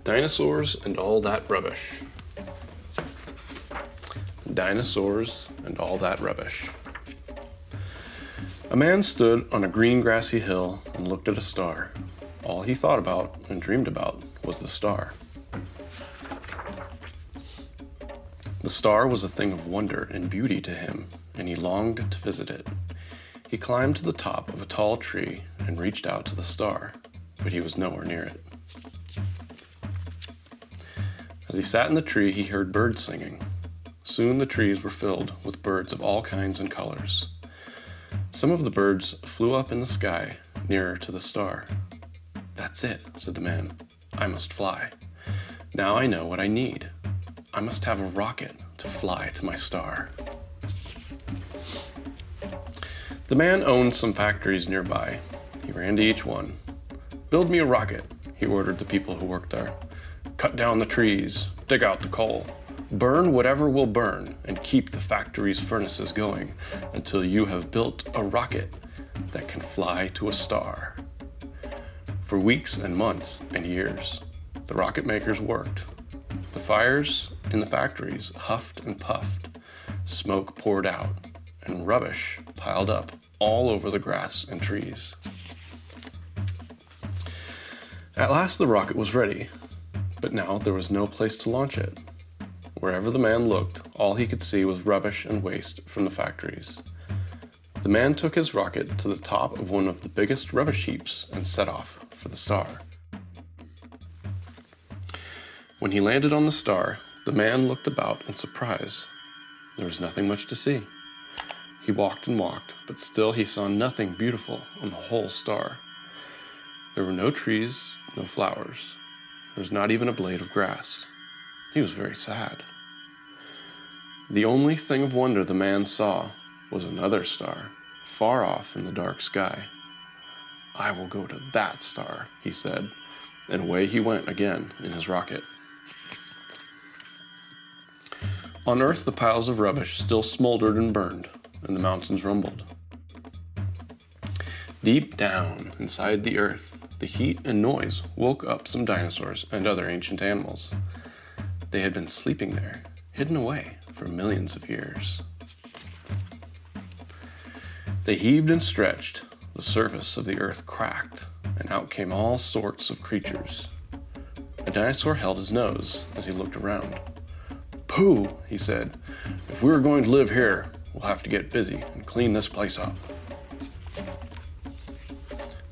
Dinosaurs and all that rubbish. Dinosaurs and all that rubbish. A man stood on a green grassy hill and looked at a star. All he thought about and dreamed about was the star. The star was a thing of wonder and beauty to him, and he longed to visit it. He climbed to the top of a tall tree and reached out to the star, but he was nowhere near it. As he sat in the tree, he heard birds singing. Soon the trees were filled with birds of all kinds and colors. Some of the birds flew up in the sky, nearer to the star. "That's it," said the man. "I must fly. Now I know what I need. I must have a rocket to fly to my star." The man owned some factories nearby. He ran to each one. "Build me a rocket," he ordered the people who worked there. "Cut down the trees, dig out the coal, burn whatever will burn, and keep the factory's furnaces going until you have built a rocket that can fly to a star." For weeks and months and years, the rocket makers worked. The fires in the factories huffed and puffed, smoke poured out, and rubbish piled up all over the grass and trees. At last the rocket was ready, but now there was no place to launch it. Wherever the man looked, all he could see was rubbish and waste from the factories. The man took his rocket to the top of one of the biggest rubbish heaps and set off for the star. When he landed on the star, the man looked about in surprise. There was nothing much to see. He walked and walked, but still he saw nothing beautiful on the whole star. There were no trees, no flowers. There was not even a blade of grass. He was very sad. The only thing of wonder the man saw was another star, far off in the dark sky. "I will go to that star," he said, and away he went again in his rocket. On Earth, the piles of rubbish still smoldered and burned, and the mountains rumbled. Deep down inside the Earth, the heat and noise woke up some dinosaurs and other ancient animals. They had been sleeping there, hidden away for millions of years. They heaved and stretched, the surface of the earth cracked, and out came all sorts of creatures. A dinosaur held his nose as he looked around. "Pooh," he said, "if we are going to live here, we'll have to get busy and clean this place up."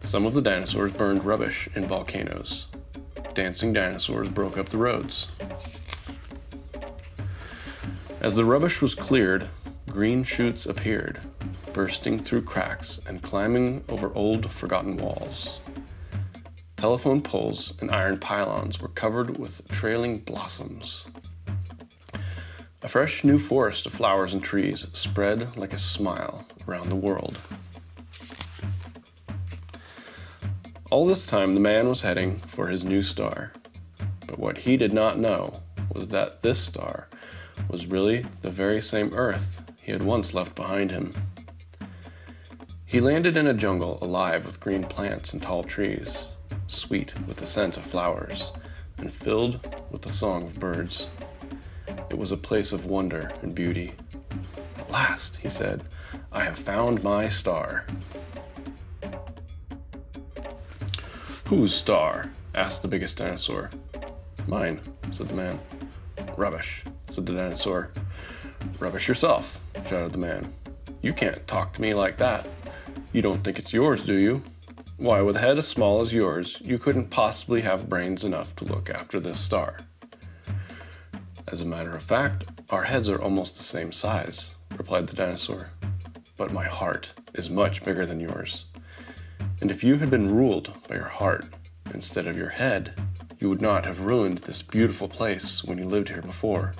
Some of the dinosaurs burned rubbish in volcanoes. Dancing dinosaurs broke up the roads. As the rubbish was cleared, green shoots appeared, bursting through cracks and climbing over old, forgotten walls. Telephone poles and iron pylons were covered with trailing blossoms. A fresh new forest of flowers and trees spread like a smile around the world. All this time, the man was heading for his new star. But what he did not know was that this star was really the very same Earth he had once left behind him. He landed in a jungle alive with green plants and tall trees, sweet with the scent of flowers, and filled with the song of birds. It was a place of wonder and beauty. "At last," he said, "I have found my star." "Whose star?" asked the biggest dinosaur. "Mine," said the man. "Rubbish," said the dinosaur. "Rubbish yourself," shouted the man. "You can't talk to me like that. You don't think it's yours, do you? Why, with a head as small as yours, you couldn't possibly have brains enough to look after this star." "As a matter of fact, our heads are almost the same size," replied the dinosaur. "But my heart is much bigger than yours. And if you had been ruled by your heart instead of your head, you would not have ruined this beautiful place when you lived here before."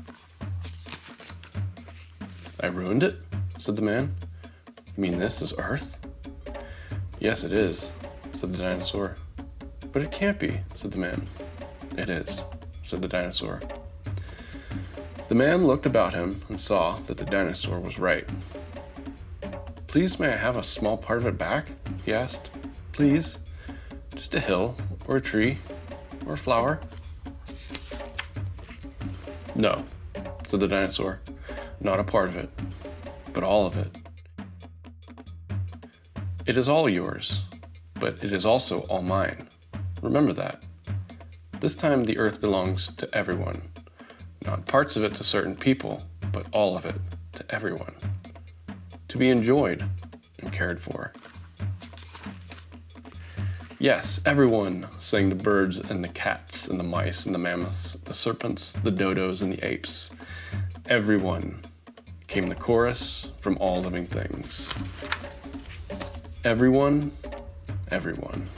"I ruined it?" said the man. "You mean this is Earth?" "Yes, it is," said the dinosaur. "But it can't be," said the man. "It is," said the dinosaur. The man looked about him and saw that the dinosaur was right. "Please, may I have a small part of it back?" he asked. "Please? Just a hill or a tree, or a flower? No, said the dinosaur. Not a part of it, but all of it. It is all yours, but it is also all mine. Remember that. This time the earth belongs to everyone. Not parts of it to certain people, but all of it to everyone. To be enjoyed and cared for. Yes, everyone, sang the birds and the cats and the mice and the mammoths, the serpents, the dodos and the apes. Everyone, came the chorus from all living things. Everyone, everyone.